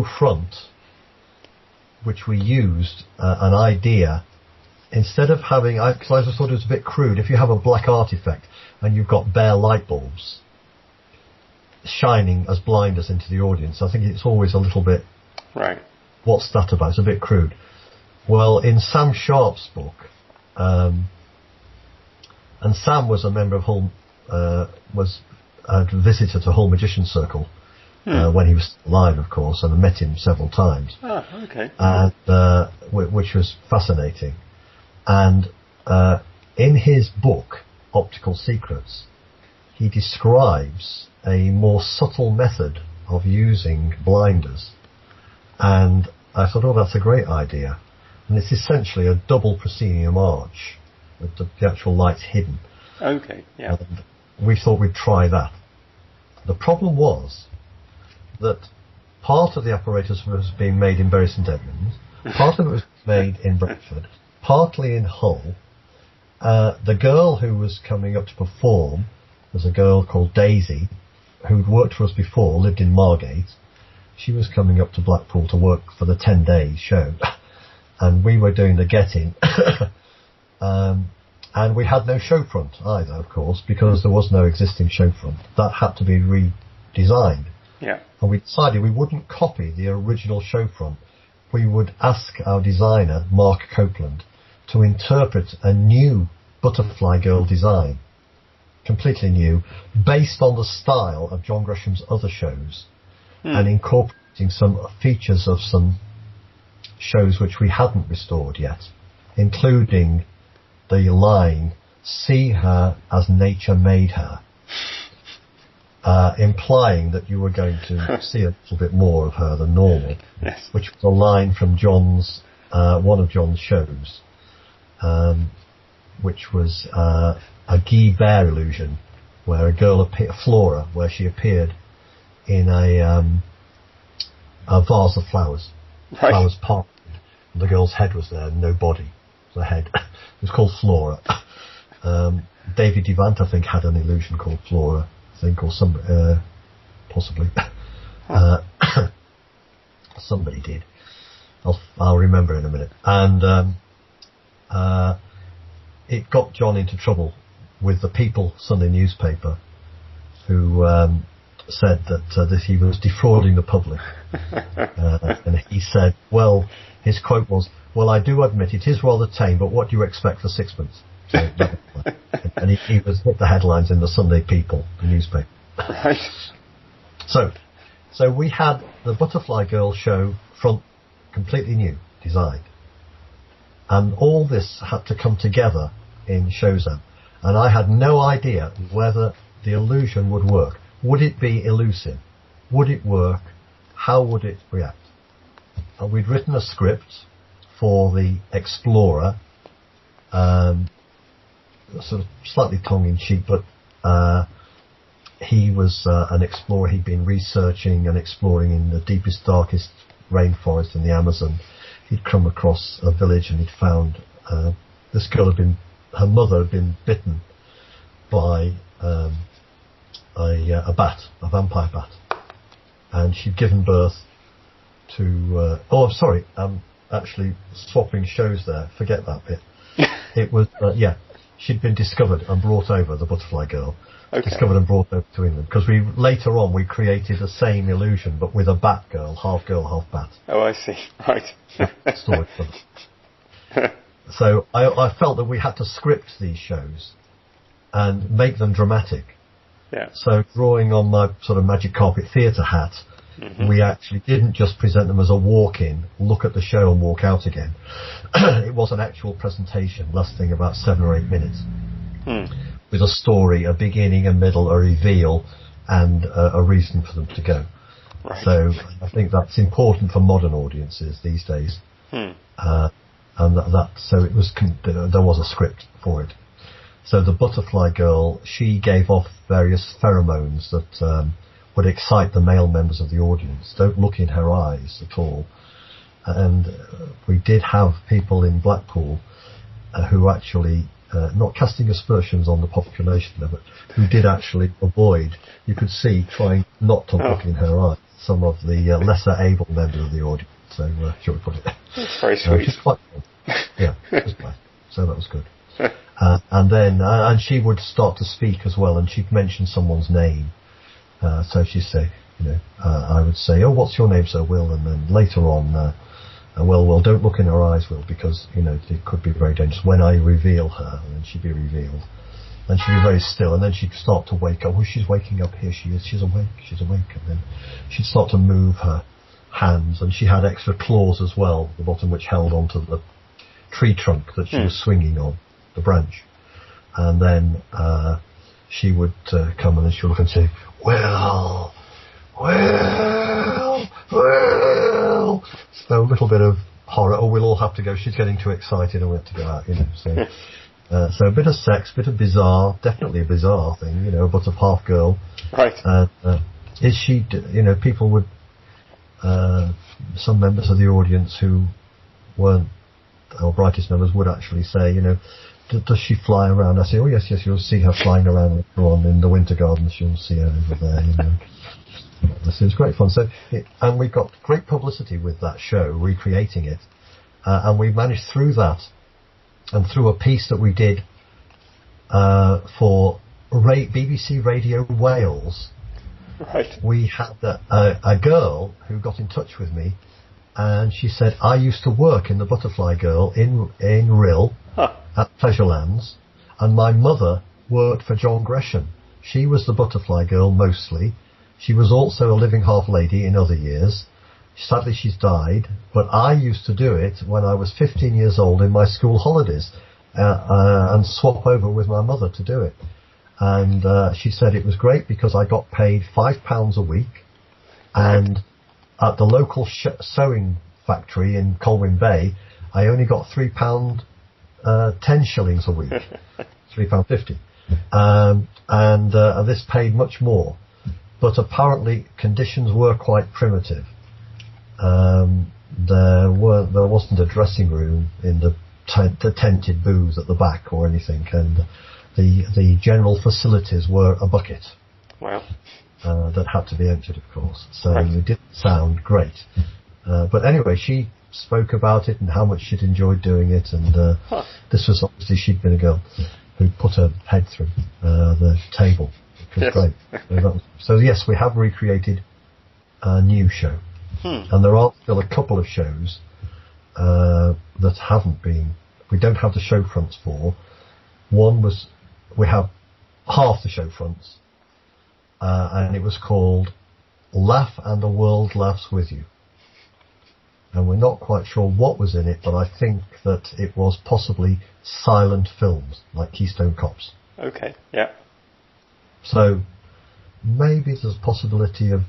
front, which we used an idea, instead of having, because I just thought it was a bit crude, if you have a black art effect and you've got bare light bulbs shining as blinders into the audience, I think it's always a little bit, right, what's that about? It's a bit crude. Well, in Sam Sharp's book, and Sam was a member of Hull, was a visitor to Hull Magician Circle when he was alive, of course, and I met him several times. Oh, okay. And which was fascinating. And in his book, Optical Secrets, he describes a more subtle method of using blinders. And I thought, oh, that's a great idea. And it's essentially a double proscenium arch with the actual lights hidden. Okay, yeah. And we thought we'd try that. The problem was that part of the apparatus was being made in Bury St Edmunds, part of it was made in Brentford, partly in Hull. The girl who was coming up to perform was a girl called Daisy, who'd worked for us before, lived in Margate. She was coming up to Blackpool to work for the 10-day show, and we were doing the get-in. And we had no show front either, of course, because there was no existing show front. That had to be redesigned. Yeah. And we decided we wouldn't copy the original show front. We would ask our designer, Mark Copeland, to interpret a new Butterfly Girl design, completely new, based on the style of John Gresham's other shows, and incorporating some features of some shows which we hadn't restored yet, including the line, "See her as nature made her," implying that you were going to see a little bit more of her than normal, yes. Which was a line from John's, one of John's shows, which was a Guy Bear illusion, where a girl Flora, where she appeared in a vase of flowers. Right. Flowers parted. The girl's head was there, no body. The head. It was called Flora. David Devant, I think, had an illusion called Flora, I think, or some, possibly. Somebody did. I'll remember in a minute. And it got John into trouble with the People Sunday newspaper, who said that he was defrauding the public. And he said, well, his quote was, "Well, I do admit it is rather tame, but what do you expect for sixpence?" So, and he was hit the headlines in the Sunday People, the newspaper. Right. So we had the Butterfly Girl show front completely new, designed. And all this had to come together in Showzam. And I had no idea whether the illusion would work. Would it be elusive? Would it work? How would it react? And we'd written a script for the Explorer, sort of slightly tongue-in-cheek, but he was an explorer. He'd been researching and exploring in the deepest, darkest rainforest in the Amazon. He'd come across a village and he'd found this girl her mother had been bitten by a bat, a vampire bat, and she'd given birth to. Oh, I'm sorry. Actually swapping shows there. Forget that bit. It was she'd been discovered and brought over, the Butterfly Girl. Okay. Discovered and brought over to England, because later on we created the same illusion but with a bat girl, half bat. Oh, I see. Right. Story for them. So I felt that we had to script these shows and make them dramatic. Yeah. So drawing on my sort of Magic Carpet Theatre hat, we actually didn't just present them as a walk-in, look at the show and walk out again. It was an actual presentation lasting about 7 or 8 minutes. With a story, a beginning, a middle, a reveal, and a reason for them to go. Right. So I think that's important for modern audiences these days. And so it was. There was a script for it. So the Butterfly Girl, she gave off various pheromones that would excite the male members of the audience. Don't look in her eyes at all. And we did have people in Blackpool who actually, not casting aspersions on the population of it, who did actually avoid, you could see, trying not to look in her eyes. some of the lesser able members of the audience. So, shall we put it? That's very sweet. Which is quite fun. Yeah, it was nice. So that was good. And then, and she would start to speak as well, and she'd mention someone's name. So she'd say, I would say, "Oh, what's your name, Sir Will?" And then later on, well, don't look in her eyes, Will, because, it could be very dangerous. When I reveal her, and then she'd be revealed. And she'd be very still, and then she'd start to wake up. Oh, she's waking up, here she is, she's awake. And then she'd start to move her hands, and she had extra claws as well, at the bottom, which held onto the tree trunk that she was swinging on, the branch. And then she would come, and then she would look and say, "Will! So a little bit of horror. Oh, we'll all have to go. She's getting too excited, and we have to go out, So, so a bit of sex, a bit of bizarre, definitely a bizarre thing, but of half girl. Right. Is she? People would. Some members of the audience who weren't our brightest members would actually say, does she fly around? I say, oh yes, you'll see her flying around later on in the Winter Gardens. You'll see her over there. This is great fun. So, and we got great publicity with that show, recreating it, and we managed through that, and through a piece that we did for BBC Radio Wales. Right. We had a girl who got in touch with me, and she said, "I used to work in the Butterfly Girl in Rhyl at Pleasurelands, and my mother worked for John Gresham. She was the Butterfly Girl mostly. She was also a living half lady in other years. Sadly, she's died, but I used to do it when I was 15 years old in my school holidays, and swap over with my mother to do it." And she said it was great because I got paid £5 a week, and at the local sewing factory in Colwyn Bay, I only got £3, 10 shillings a week, £3.50, and this paid much more. But apparently conditions were quite primitive. There wasn't a dressing room in the tented booth at the back or anything, and the general facilities were a bucket. Wow. That had to be emptied, of course. So it didn't sound great. But anyway, she spoke about it and how much she'd enjoyed doing it, and this was obviously, she'd been a girl who put her head through the table. It was great. So yes, we have recreated a new show. And there are still a couple of shows that haven't been, we don't have the show fronts for. One was, we have half the show fronts, and it was called Laugh and the World Laughs With You. And we're not quite sure what was in it, but I think that it was possibly silent films, like Keystone Cops. Okay, yeah. So maybe there's a possibility of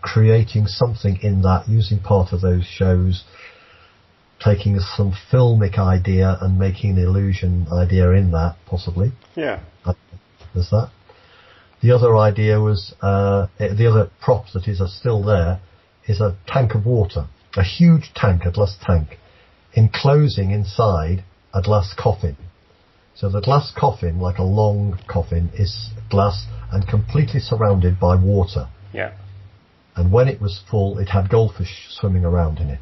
creating something in that, using part of those shows, taking some filmic idea and making an illusion idea in that, possibly. Yeah. There's that. The other idea was, the other prop that is still there is a tank of water, a huge tank, a glass tank, enclosing inside a glass coffin. So the glass coffin, like a long coffin, is glass and completely surrounded by water. Yeah. And when it was full, it had goldfish swimming around in it.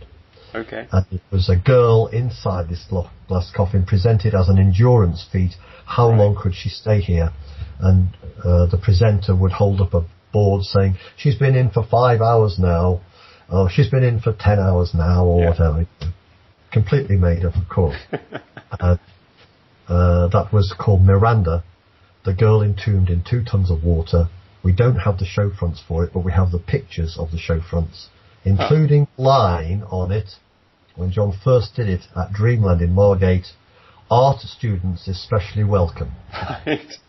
Okay. And it was a girl inside this glass coffin, presented as an endurance feat. How long could she stay here? And the presenter would hold up a board saying, she's been in for 5 hours now, or she's been in for 10 hours now, or whatever. Completely made up, of course. That was called Miranda, the girl entombed in 2 tons of water. We don't have the show fronts for it, but we have the pictures of the show fronts, including line on it, when John first did it at Dreamland in Margate, art students especially welcome. Right.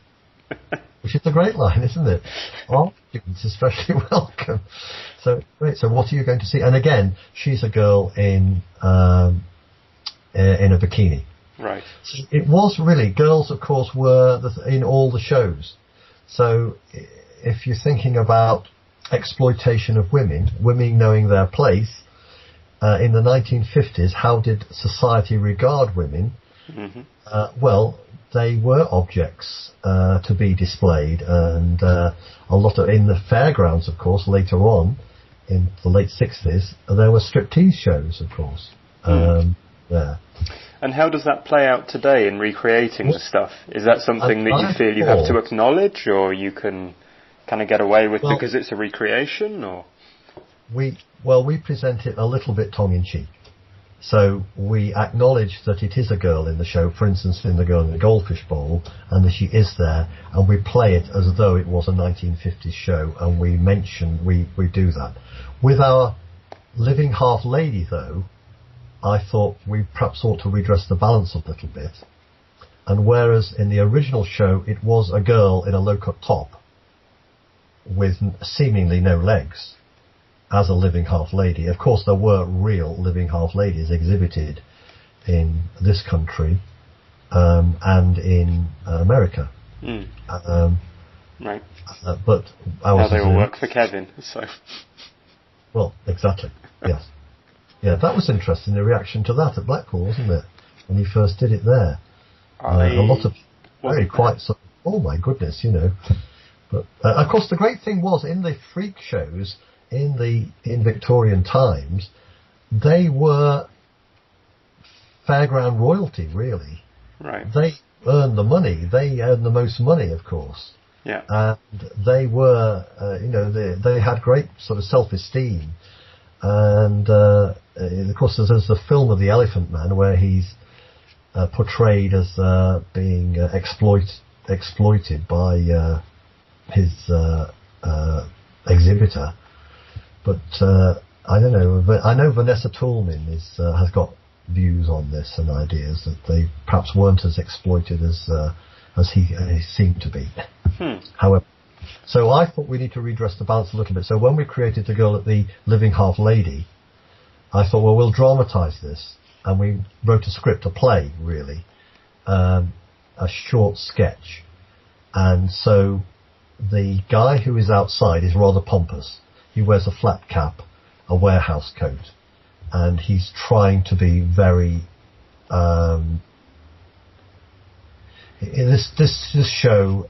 Which is a great line, isn't it? Art students especially welcome. So great. So what are you going to see? And again, she's a girl in a bikini. Right. So it was really, girls of course were in all the shows. So if you're thinking about exploitation of women knowing their place, in the 1950s, how did society regard women? Mm-hmm. Well, they were objects to be displayed, and a lot of, in the fairgrounds, of course, later on, in the late 60s, there were striptease shows, of course. There. And how does that play out today in recreating the stuff? Is that something that you feel you have to acknowledge, or you can kind of get away with because it's a recreation, or? We present it a little bit tongue-in-cheek. So we acknowledge that it is a girl in the show, for instance, in The Girl in the Goldfish Bowl, and that she is there, and we play it as though it was a 1950s show, and we do that. With our Living Half Lady, though, I thought we perhaps ought to redress the balance a little bit. And whereas in the original show it was a girl in a low-cut top with seemingly no legs as a living half lady, of course there were real living half ladies exhibited in this country and in America. Right. But now they all work for Kevin, so... Well, exactly, yes. Yeah, that was interesting, the reaction to that at Blackpool, wasn't it? When he first did it there. A lot of very quite sort of, oh my goodness, you know. But of course the great thing was, in the freak shows in Victorian times, they were fairground royalty, really. Right. They earned the money. They earned the most money, of course. Yeah. And they were, they had great sort of self-esteem. And of course, there's the film of The Elephant Man, where he's portrayed as being exploited by his exhibitor. But I don't know. I know Vanessa Tallman has got views on this and ideas that they perhaps weren't as exploited as he seemed to be. However, so I thought we need to redress the balance a little bit. So when we created The Girl at the Living Half Lady, I thought, well, we'll dramatise this, and we wrote a script, a play, really, a short sketch, and so the guy who is outside is rather pompous. He wears a flat cap, a warehouse coat, and he's trying to be very... in this show,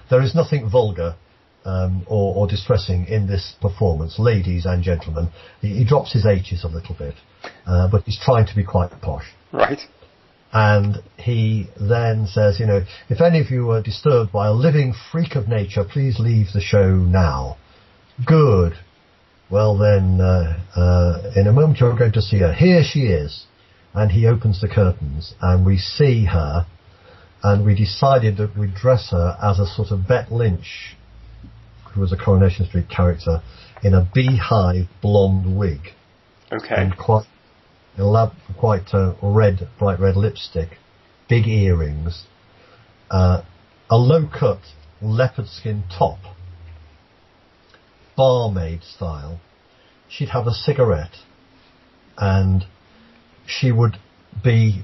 there is nothing vulgar or distressing in this performance, ladies and gentlemen. He drops his H's a little bit, but he's trying to be quite posh. Right. And he then says, if any of you are disturbed by a living freak of nature, please leave the show now. Good. Well then, in a moment you're going to see her. Here she is. And he opens the curtains, and we see her, and we decided that we'd dress her as a sort of Bette Lynch, who was a Coronation Street character, in a beehive blonde wig. Okay. And quite bright red lipstick, big earrings, a low-cut leopard skin top, barmaid style. She'd have a cigarette, and she would be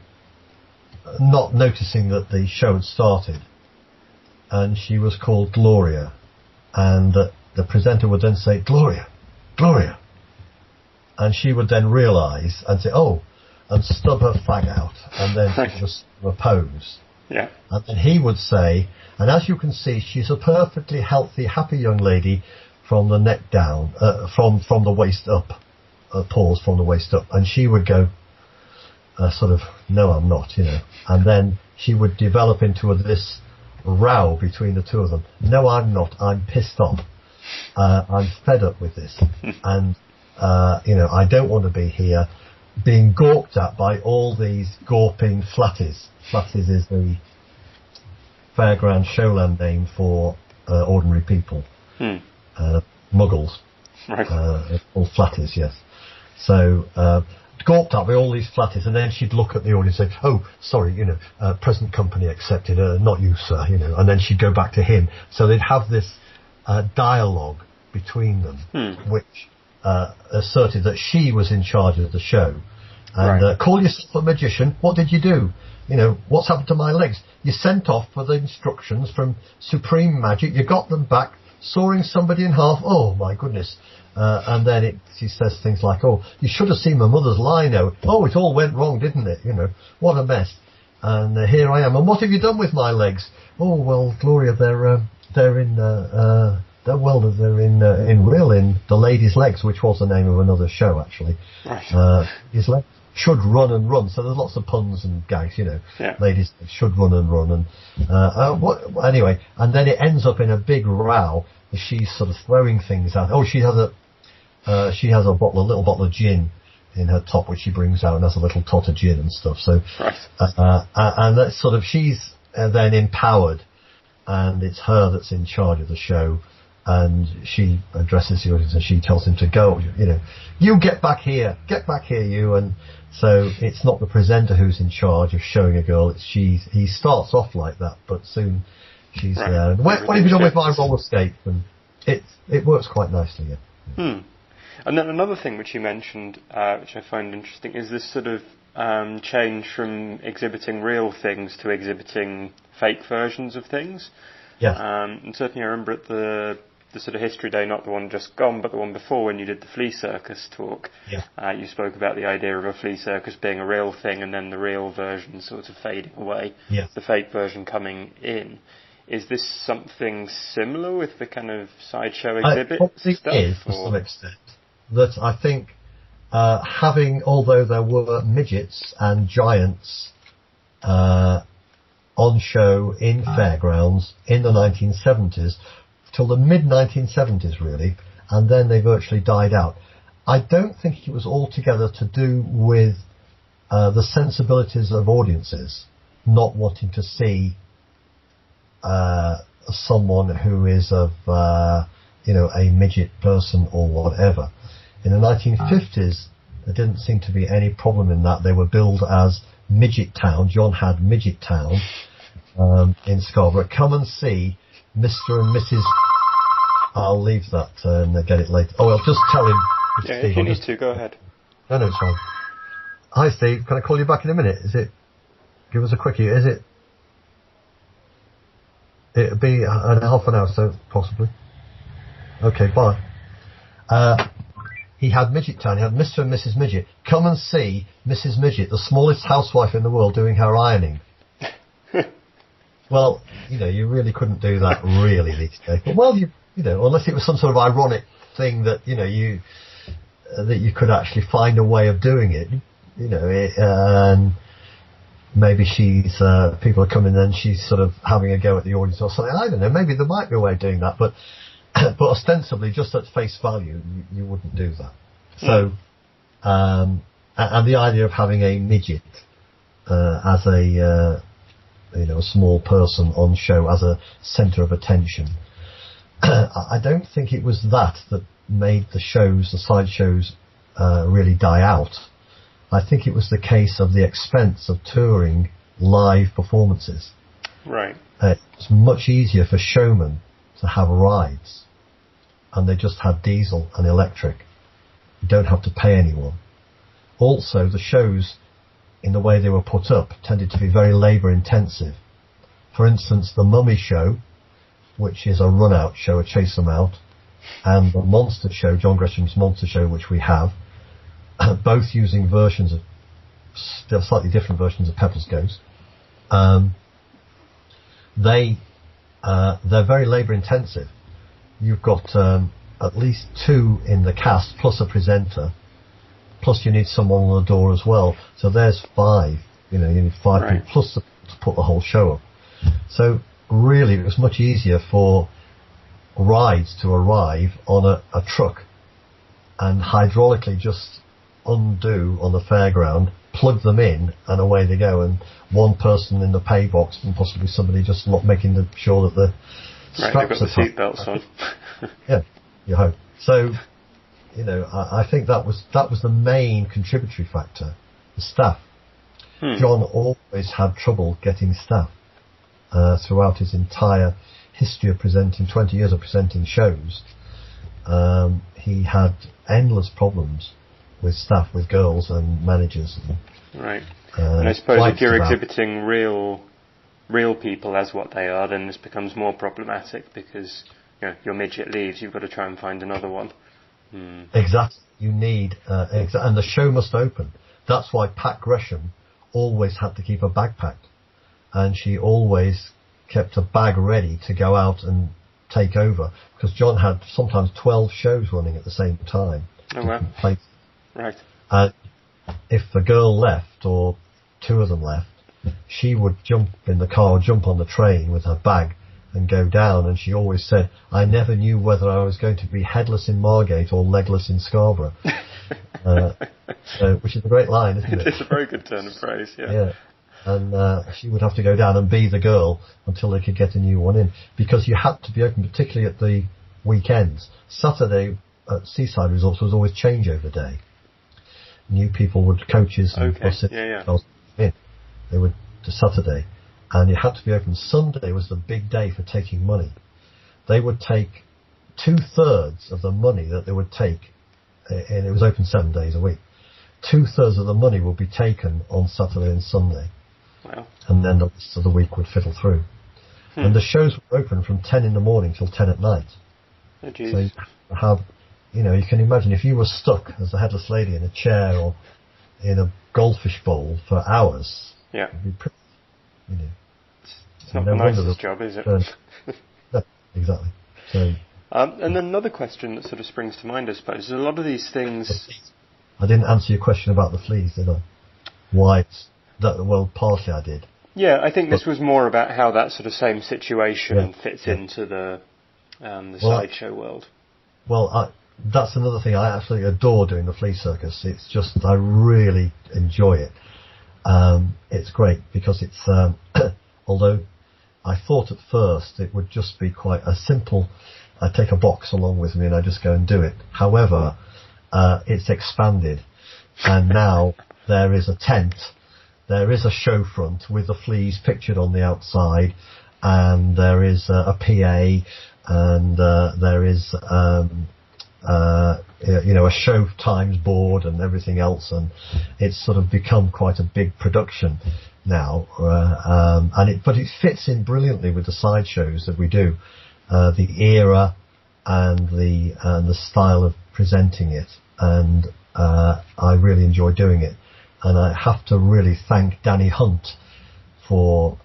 not noticing that the show had started, and she was called Gloria, and the presenter would then say, Gloria, Gloria, and she would then realise and say, oh, and stub her fag out, and then she would just repose. Yeah. And then he would say, and as you can see, she's a perfectly healthy, happy young lady from the neck down, from the waist up, pause from the waist up, and she would go, sort of, no, I'm not, and then she would develop into this row between the two of them. No, I'm not. I'm pissed off. I'm fed up with this, and I don't want to be here, being gawped at by all these gawping flatties. Flatties is the fairground showland name for ordinary people, muggles, right? All flatties, yes. So gawped at by all these flatties, and then she'd look at the audience and say, "Oh, sorry, present company accepted, not you, sir," and then she'd go back to him. So they'd have this dialogue between them, which asserted that she was in charge of the show. And call yourself a magician. What did you do? What's happened to my legs? You sent off for the instructions from Supreme Magic. You got them back, sawing somebody in half. Oh, my goodness. And then she says things like, oh, you should have seen my mother's lino. Oh, it all went wrong, didn't it? What a mess. And here I am. And what have you done with my legs? Oh, well, Gloria, they're in they're in Real, in The Lady's Legs, which was the name of another show, actually. Right. His legs should run and run, so there's lots of puns and gags, Yeah. Ladies should run and run, and anyway, and then it ends up in a big row as she's sort of throwing things out. Oh, she has a little bottle of gin in her top, which she brings out and has a little tot of gin and stuff. So, right. And that's sort of, she's then empowered, and it's her that's in charge of the show. And she addresses the audience and she tells him to go, you get back here, you. And so it's not the presenter who's in charge of showing a girl, he starts off like that, but soon she's there. And what have you done with my roller skate? And it works quite nicely, yeah. And then another thing which you mentioned, which I find interesting, is this sort of change from exhibiting real things to exhibiting fake versions of things. Yeah. And certainly I remember at the sort of history day, not the one just gone, but the one before, when you did the flea circus talk. Yeah. You spoke about the idea of a flea circus being a real thing and then the real version sort of fading away, yeah. The fake version coming in. Is this something similar with the kind of sideshow exhibit stuff? It is, to some extent. That I think although there were midgets and giants on show in fairgrounds in the 1970s, till the mid-1970s really, and then they virtually died out. I don't think it was altogether to do with the sensibilities of audiences not wanting to see someone who is of, a midget person or whatever. In the 1950s, there didn't seem to be any problem in that. They were billed as Midget Town. John had Midget Town in Scarborough. Come and see Mr. and Mrs. I'll leave that and get it later. Oh, I'll just tell him. Yeah, Steve, if you need to, go ahead. No, it's fine. Hi, Steve. Can I call you back in a minute? Give us a quickie. It'll be in half an hour, so possibly. Okay, bye. He had Midget Town. He had Mr. and Mrs. Midget. Come and see Mrs. Midget, the smallest housewife in the world, doing her ironing. Well, you really couldn't do that really these days. But, well, unless it was some sort of ironic thing that, that you could actually find a way of doing it, and maybe people are coming and she's sort of having a go at the audience or something. I don't know, maybe there might be a way of doing that, but ostensibly, just at face value, you wouldn't do that. So, and the idea of having a midget, as a small person on show as a centre of attention, I don't think it was that made the side shows, really die out. I think it was the case of the expense of touring live performances. Right. It's much easier for showmen to have rides, and they just had diesel and electric. You don't have to pay anyone. Also, the shows, in the way they were put up, tended to be very labour intensive. For instance, the Mummy Show, which is a run-out show, a chase them out, and the Monster Show, John Gresham's Monster Show, which we have, both using slightly different versions of Pepper's Ghost. They're very labour intensive. You've got at least 2 in the cast, plus a presenter, plus you need someone on the door as well. So there's 5. You need 5 right. people, plus to put the whole show up. So really, it was much easier for rides to arrive on a truck and hydraulically just undo on the fairground, plug them in, and away they go. And one person in the pay box, and possibly somebody just making sure that the straps they've got the seatbelts on. Yeah, you hope. So, I think that was the main contributory factor, the staff. John always had trouble getting staff throughout his entire history of presenting, 20 years of presenting shows. He had endless problems with staff, with girls and managers. Right. And I suppose if you're exhibiting real people as what they are, then this becomes more problematic because your midget leaves, you've got to try and find another one. Exactly. You need, and the show must open. That's why Pat Gresham always had to keep a bag packed, and she always kept a bag ready to go out and take over, because John had sometimes 12 shows running at the same time. Oh, wow. Places. Right. And if the girl left, or two of them left, she would jump in the car, jump on the train with her bag and go down, and she always said, I never knew whether I was going to be headless in Margate or legless in Scarborough. Which is a great line, isn't it? It's a very good turn of phrase, yeah. Yeah. And she would have to go down and be the girl until they could get a new one in, because you had to be open, particularly at the weekends. Saturday at Seaside Resorts was always changeover day. New people would, coaches and buses, in. They would to Saturday, and you had to be open. Sunday was the big day for taking money. They would take 2/3 of the money that they would take, and it was open 7 days a week. 2/3 of the money would be taken on Saturday and Sunday. Wow. And then the rest of the week would fiddle through. And the shows were open from 10 in the morning till 10 at night. Oh, geez. So you have, you can imagine if you were stuck as the headless lady in a chair or in a goldfish bowl for hours. Yeah. It'd be pretty, It's not the nicest job, is it? No, exactly. So. And then another question that sort of springs to mind, I suppose, is a lot of these things. I didn't answer your question about the fleas, did I? Why it's that? Well, partly I did. Yeah, I think this was more about how that sort of same situation fits into the sideshow world. Well, that's another thing. I absolutely adore doing the flea circus. It's just, I really enjoy it. It's great because it's, although I thought at first it would just be quite a simple, I take a box along with me and I just go and do it. However, it's expanded, and now there is a tent, there is a show front with the fleas pictured on the outside, and there is a PA, and there is a show times board and everything else, and it's sort of become quite a big production now, but it fits in brilliantly with the sideshows that we do, the era and the style of presenting it, and I really enjoy doing it. And I have to really thank Danny Hunt for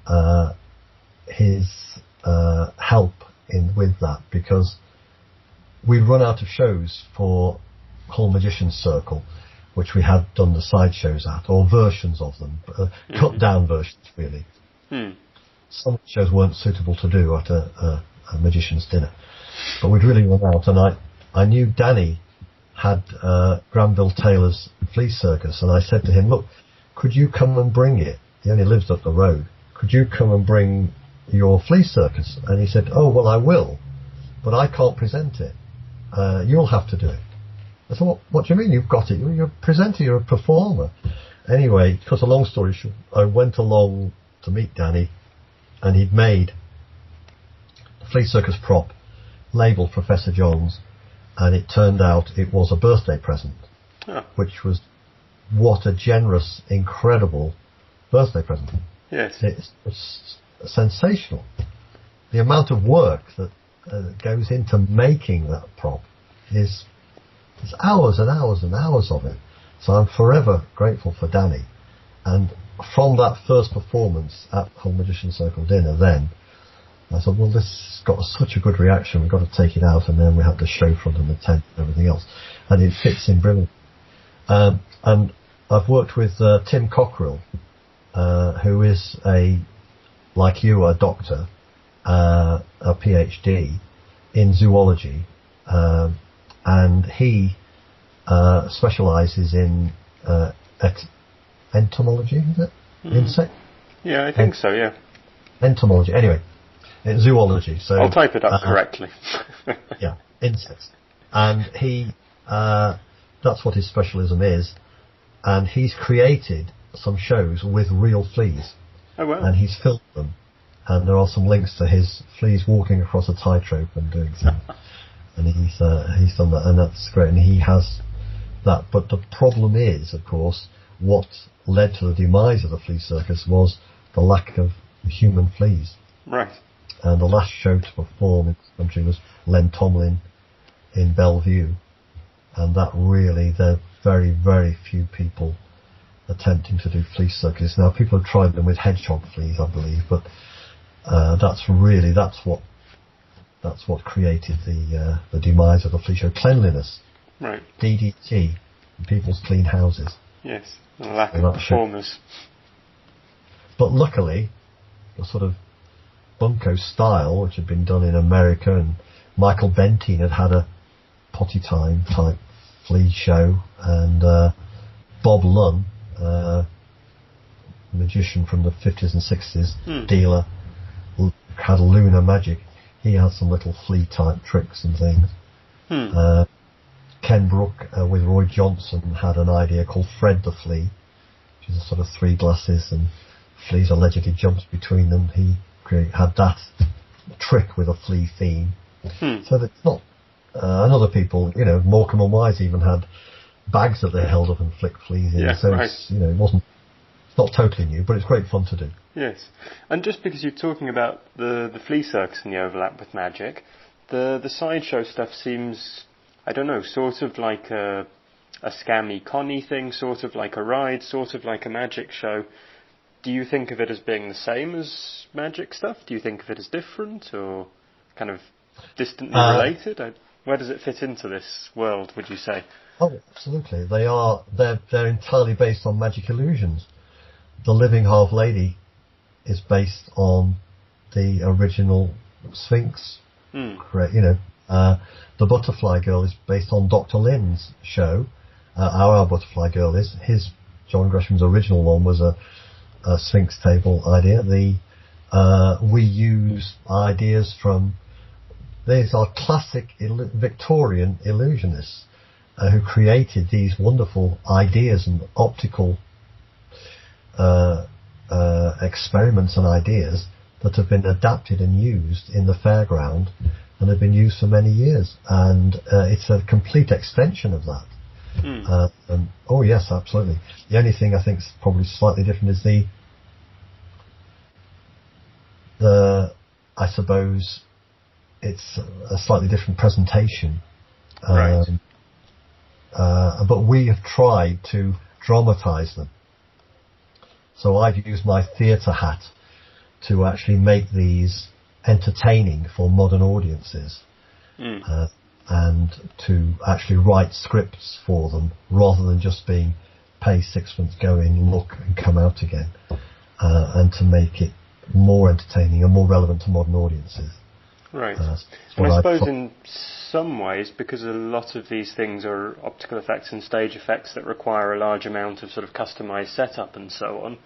his help with that, because we run out of shows for Hull Magicians Circle, which we had done the sideshows at, or versions of them, cut down versions really. Some shows weren't suitable to do at a magician's dinner, but we'd really run out, and I knew Danny had Granville Taylor's flea circus, and I said to him, look, could you come and bring it? He only lives up the road. Could you come and bring your flea circus? And he said, oh, well, I will, but I can't present it. You'll have to do it. I said, what do you mean you've got it? You're a presenter, you're a performer. Anyway, because a long story short, I went along to meet Danny, and he'd made the flea circus prop labelled Professor Johns, and it turned out it was a birthday present, which was what a generous, incredible birthday present. Yes. It's sensational. The amount of work that goes into making that prop is hours and hours and hours of it. So I'm forever grateful for Danny. And from that first performance at Hull Magician Circle dinner then, I thought, well, this got such a good reaction, we've got to take it out, and then we had the show front and the tent and everything else, and it fits in brilliantly. And I've worked with Tim Cockerill, who is like you, a doctor, a PhD in zoology, and he specialises in entomology, is it? Insect? Yeah, I think so, yeah. Entomology, anyway. In zoology, so I'll type it up correctly. Yeah, insects, and he that's what his specialism is, and he's created some shows with real fleas. Oh wow! And he's filmed them, and there are some links to his fleas walking across a tightrope and doing things, and he's done that, and that's great, and he has that. But the problem is, of course, what led to the demise of the flea circus was the lack of human fleas. Right. And the last show to perform in this country was Len Tomlin in Bellevue, and that really, there are very, very few people attempting to do flea circus. Now, people have tried them with hedgehog fleas, I believe, but that's what That's what created the demise of the flea show. Cleanliness. Right. DDT. People's clean houses. Yes. And lack of performers. But luckily, the sort of Bunko style, which had been done in America, and Michael Bentine had a Potty Time type flea show, and Bob Lunn, magician from the 50s and 60s, dealer, had Lunar Magic. He had some little flea type tricks and things. Ken Brook with Roy Johnson had an idea called Fred the Flea, which is a sort of 3 glasses and fleas allegedly jumps between them. He had that trick with a flea theme. So that's not. And other people, Morecambe and Wise even had bags that they held up and flicked fleas in. So it's, it's not totally new, but it's great fun to do. Yes. And just because you're talking about the flea circus and the overlap with magic, the sideshow stuff seems, I don't know, sort of like a scammy conny thing, sort of like a ride, sort of like a magic show. Do you think of it as being the same as magic stuff? Do you think of it as different or kind of distantly related? Where does it fit into this world, would you say? Oh, absolutely. They're entirely based on magic illusions. The Living Half Lady is based on the original Sphinx. The Butterfly Girl is based on Dr. Lynn's show. Our Butterfly Girl is. John Gresham's original one was a Sphinx table idea. We use ideas from... These are classic Victorian illusionists who created these wonderful ideas and optical experiments and ideas that have been adapted and used in the fairground and have been used for many years. And it's a complete extension of that. Oh yes, absolutely. The only thing I think is probably slightly different is I suppose it's a slightly different presentation. Right. But we have tried to dramatise them. So I've used my theatre hat to actually make these entertaining for modern audiences. And to actually write scripts for them rather than just being pay sixpence, go in, look and come out again, and to make it more entertaining and more relevant to modern audiences. Right. And I suppose in some ways, because a lot of these things are optical effects and stage effects that require a large amount of sort of customised setup and so on,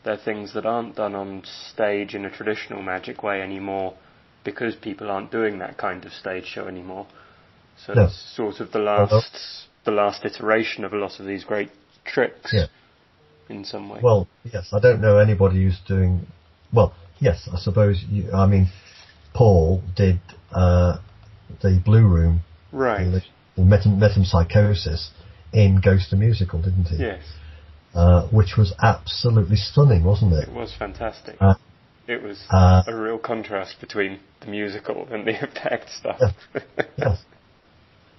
they're things that aren't done on stage in a traditional magic way anymore because people aren't doing that kind of stage show anymore. So it's sort of the last iteration of a lot of these great tricks in some way. Well, yes, I don't know anybody who's doing... Well, yes, I suppose... Paul did the Blue Room, right? The Metempsychosis in Ghost the Musical, didn't he? Yes. Which was absolutely stunning, wasn't it? It was fantastic. It was a real contrast between the musical and the effect stuff. Yes.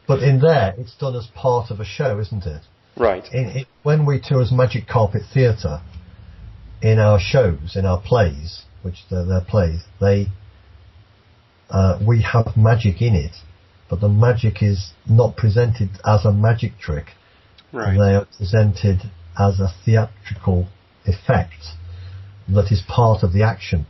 But in there, it's done as part of a show, isn't it? Right. When we tour as Magic Carpet Theatre, in our shows, in our plays, which they're plays, we have magic in it, but the magic is not presented as a magic trick. Right. They are presented as a theatrical effect that is part of the action.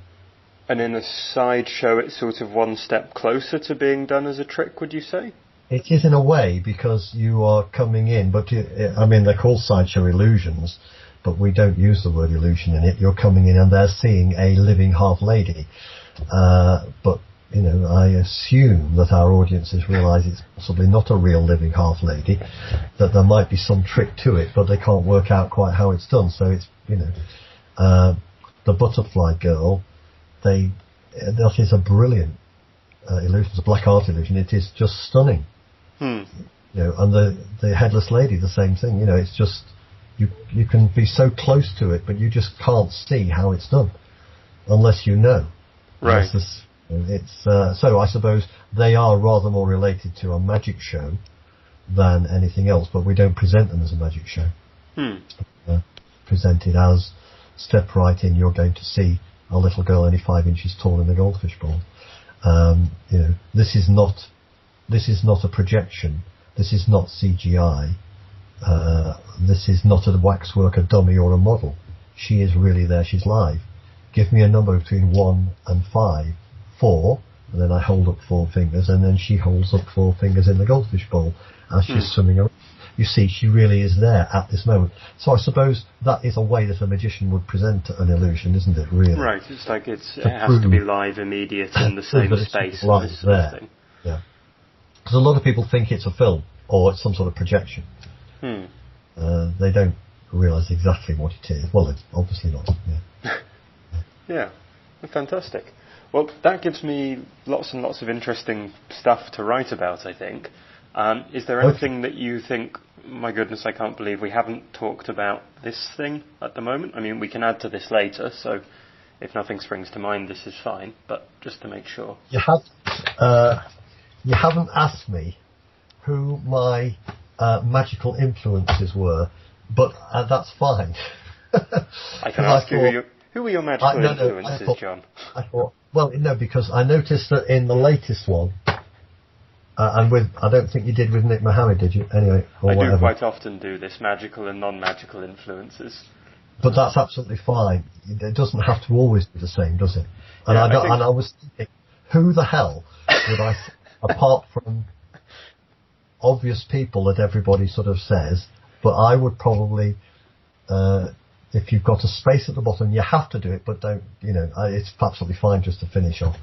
And in a sideshow, it's sort of one step closer to being done as a trick, would you say? It is in a way, because you are coming in, but they're called sideshow illusions, but we don't use the word illusion in it. You're coming in and they're seeing a living half lady. But I assume that our audiences realise it's possibly not a real living half lady, that there might be some trick to it, but they can't work out quite how it's done. So it's, the Butterfly Girl, that is a brilliant illusion. It's a black art illusion. It is just stunning. And the Headless Lady, the same thing. It's just, you can be so close to it, but you just can't see how it's done unless you know. Right. So I suppose they are rather more related to a magic show than anything else, but we don't present them as a magic show. Presented as, step right in, you're going to see a little girl only 5 inches tall in the Goldfish Bowl. This is not a projection. This is not CGI. This is not a waxwork, a dummy, or a model. She is really there. She's live. Give me a number between 1 and 5, 4, and then I hold up 4 fingers, and then she holds up 4 fingers in the goldfish bowl as she's swimming around. You see, she really is there at this moment. So I suppose that is a way that a magician would present an illusion, isn't it, really? Right, it's like it has to be live, immediate, in the same space. Live there. Thing. Yeah. Because a lot of people think it's a film, or it's some sort of projection. They don't realise exactly what it is. Well, it's obviously not. Yeah. Yeah, fantastic. Well, that gives me lots and lots of interesting stuff to write about, I think. Is there anything that you think, my goodness, I can't believe we haven't talked about this thing at the moment? I mean, we can add to this later, so if nothing springs to mind, this is fine, but just to make sure. You haven't asked me who my magical influences were, but that's fine. I can ask you who were your magical influences, John? Because I noticed that in the latest one, I don't think you did with Nick Mohammed, did you? Anyway, I do quite often do this, magical and non-magical influences. But that's absolutely fine. It doesn't have to always be the same, does it? And I was thinking, who the hell would I, apart from obvious people that everybody sort of says, but I would probably, if you've got a space at the bottom, you have to do it, but don't, it's absolutely fine just to finish off.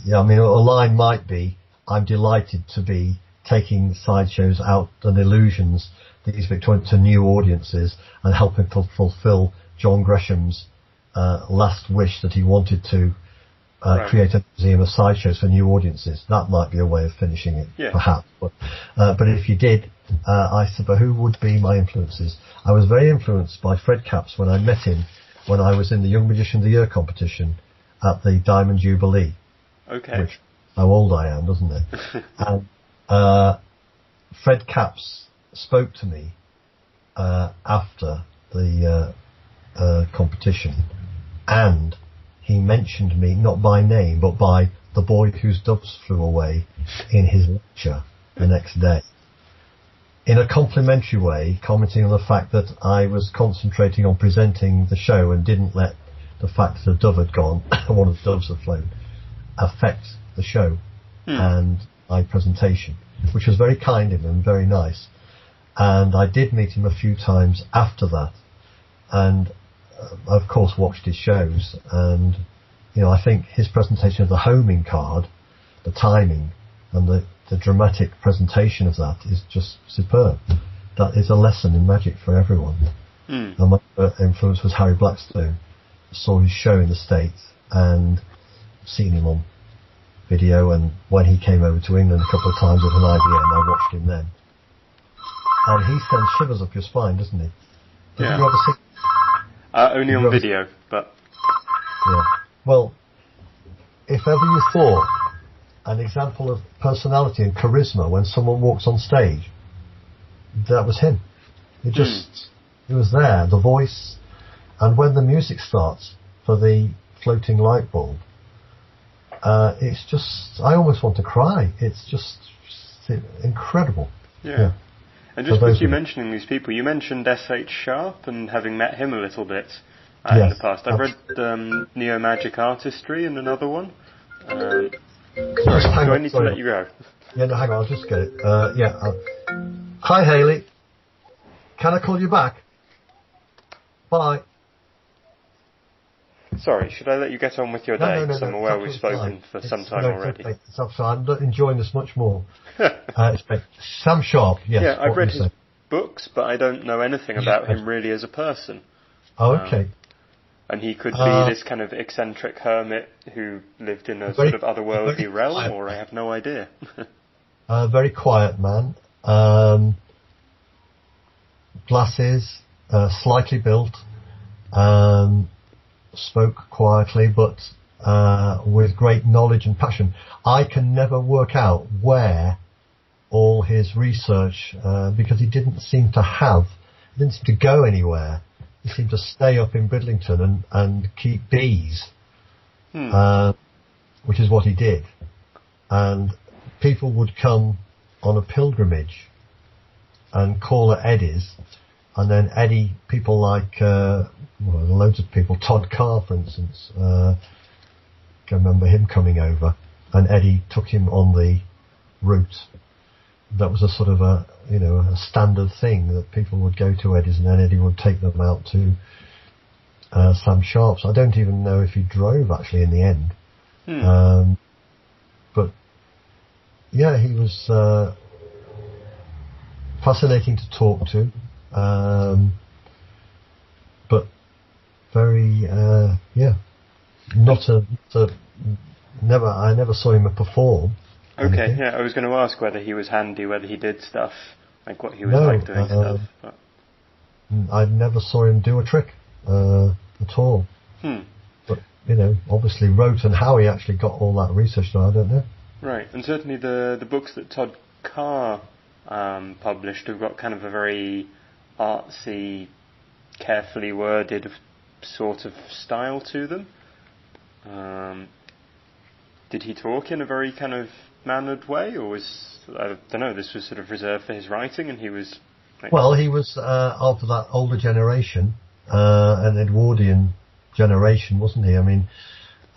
Yeah, I mean, a line might be, I'm delighted to be taking sideshows out and illusions, these Victorian, to new audiences and helping to fulfill John Gresham's last wish that he wanted to create a museum of sideshows for new audiences. That might be a way of finishing it, perhaps. But if you did, I suppose, who would be my influences? I was very influenced by Fred Capps when I met him when I was in the Young Magician of the Year competition at the Diamond Jubilee. Okay. Which, how old I am, doesn't it? And Fred Capps spoke to me after the competition, and he mentioned me not by name but by the boy whose doves flew away in his lecture the next day, in a complimentary way, commenting on the fact that I was concentrating on presenting the show and didn't let the fact that a dove had gone, one of the doves had flown, affect the show and my presentation, which was very kind of him, very nice. And I did meet him a few times after that, and of course watched his shows, and I think his presentation of the homing card, the timing and the dramatic presentation of that is just superb. That is a lesson in magic for everyone. And my influence was Harry Blackstone. I saw his show in the States and seen him on video, and when he came over to England a couple of times with an IBM, I watched him then. And he sends shivers up your spine, doesn't he? Did you ever see? Only on video, but... Yeah. Well, if ever you thought an example of personality and charisma when someone walks on stage, that was him. It just, it was there, the voice, and when the music starts for the floating light bulb, it's just, I almost want to cry. It's just incredible. Yeah. And just with you mentioning these people, you mentioned S.H. Sharp and having met him a little bit in the past. I've read Neo Magic Artistry and another one. Sorry, do I need to let you go? Yeah, no, hang on, I'll just get it. Hi, Hayley. Can I call you back? Bye. Sorry, should I let you get on with your day? Because I'm aware we've spoken for some time already. I'm enjoying this much more. Sam Sharp, yes. Yeah, I've read his books, but I don't know anything about him really as a person. Oh, okay. And he could be this kind of eccentric hermit who lived in a sort of otherworldly realm, or I have no idea. Very quiet man. Glasses, slightly built. Spoke quietly, but with great knowledge and passion. I can never work out where all his research, because he didn't seem to go anywhere. He seemed to stay up in Bridlington and keep bees. which is what he did. And people would come on a pilgrimage and call at Eddie's, and then Eddie, people like, loads of people, Todd Carr, for instance, I can remember him coming over, and Eddie took him on the route. That was a sort of a standard thing that people would go to Eddie's, and then Eddie would take them out to Sam Sharp's. I don't even know if he drove actually in the end. But yeah, he was fascinating to talk to, but very I never saw him perform. Okay, anything. yeah, I was going to ask whether he was handy, whether he did stuff, like what he was like doing stuff. But. I never saw him do a trick at all. But, obviously wrote, and how he actually got all that research done, I don't know. Right, and certainly the books that Todd Carr published have got kind of a very artsy, carefully worded sort of style to them. Did he talk in a very kind of mannered way, or was, I don't know, this was sort of reserved for his writing, and he was... Well, he was of that older generation, an Edwardian generation, wasn't he? I mean,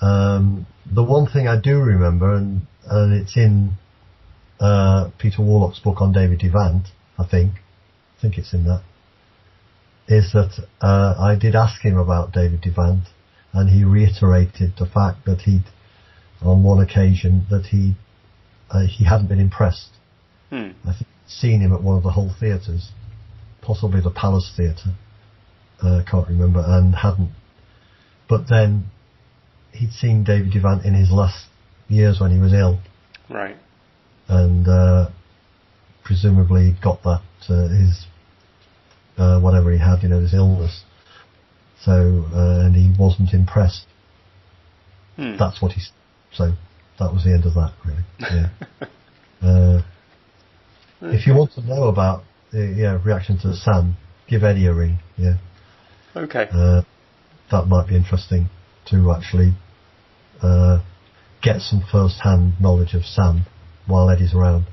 the one thing I do remember, and it's in Peter Warlock's book on David Devant, I think it's in that, is that I did ask him about David Devant, and he reiterated the fact that on one occasion, that he hadn't been impressed. I think he'd seen him at one of the Hull theatres, possibly the Palace Theatre, can't remember, and hadn't. But then he'd seen David Devant in his last years when he was ill. Right. And presumably got that, his, whatever he had, his illness. So, and he wasn't impressed. That's what so that was the end of that, really. Yeah. If you want to know about the reaction to Sam, give Eddie a ring. Yeah. Okay. That might be interesting to actually get some first-hand knowledge of Sam while Eddie's around.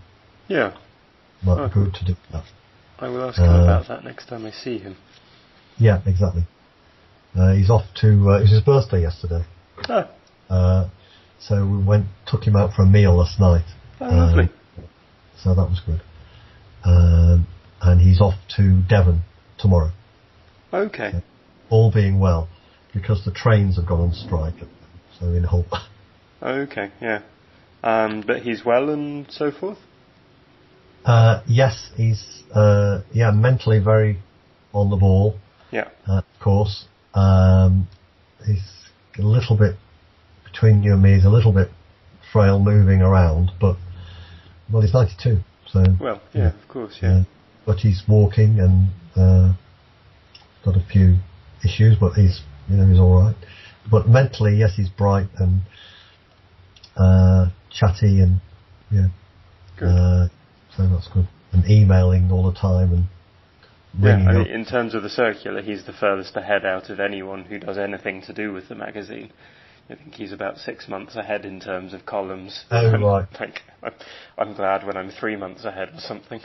Yeah. Might be good to do that. I will ask him about that next time I see him. Yeah, exactly. He's off to. It was his birthday yesterday. So we took him out for a meal last night. Oh, lovely. So that was good. And he's off to Devon tomorrow. Okay. So, all being well, because the trains have gone on strike. So in Hull. Okay, yeah. But he's well and so forth? Yes, he's mentally very on the ball. Yeah. Of course. He's a little bit, between you and me, he's a little bit frail moving around, but, well, he's 92, so... Well, yeah, of course, yeah. But he's walking and got a few issues, but he's alright. But mentally, yes, he's bright and chatty and, yeah. Good. So that's good. And emailing all the time and ringing up. In terms of the circular, he's the furthest ahead out of anyone who does anything to do with the magazine. I think he's about 6 months ahead in terms of columns. Oh, right. I'm glad when I'm 3 months ahead or something.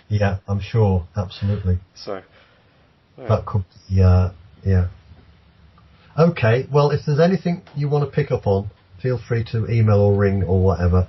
Yeah, I'm sure, absolutely. So, that could, yeah. Okay, well, if there's anything you want to pick up on, feel free to email or ring or whatever.